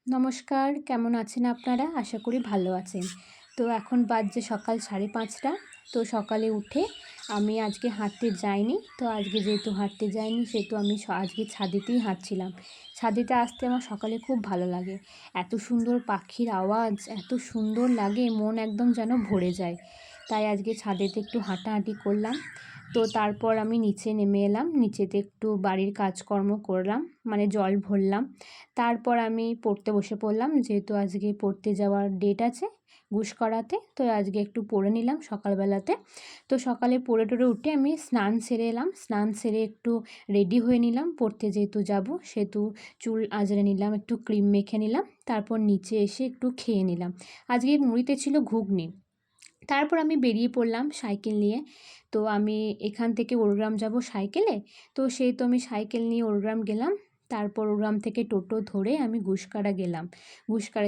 নমস্কার, কেমন আছেন আপনারা? আশা করি ভালো আছেন। তো এখন বাজছে সকাল 5:30। তো সকালে উঠে আমি আজকে হাঁটতে যাইনি। তো আজকে যেহেতু হাঁটতে যাইনি সেহেতু আমি আজকে ছাদেতেই হাঁটছিলাম। ছাদেতে আসতে আমার সকালে খুব ভালো লাগে। এত সুন্দর পাখির আওয়াজ, এত সুন্দর লাগে, মন একদম যেন ভরে যায়। তাই আজকে ছাদেতে একটু হাঁটাহাঁটি করলাম। তো তারপর আমি নিচে নেমে এলাম। নিচেতে একটু বাড়ির কাজকর্ম করলাম, মানে জল ভরলাম। তারপর আমি পড়তে বসে পড়লাম, যেহেতু আজকে পড়তে যাওয়ার ডেট আছে গুসকরাতে। তো আজকে একটু পড়ে নিলাম সকালবেলাতে। তো সকালে পড়ে টড়ে উঠে আমি স্নান সেরে এলাম। স্নান সেরে একটু রেডি হয়ে নিলাম, পড়তে যেহেতু যাব সেহেতু চুল আঁচড়ে নিলাম, একটু ক্রিম মেখে নিলাম। তারপর নিচে এসে একটু খেয়ে নিলাম। আজকে মুড়িতে ছিল ঘুগনি। তারপর আমি বেরিয়ে পড়লাম সাইকেল নিয়ে। তো আমি এখান থেকে ওরগ্রাম যাব সাইকেলে। তো সেহেতু আমি সাইকেল নিয়ে ওরগ্রাম গেলাম। তারপর ওরগ্রাম থেকে টোটো ধরে আমি গুসকরা গেলাম। গুসকরা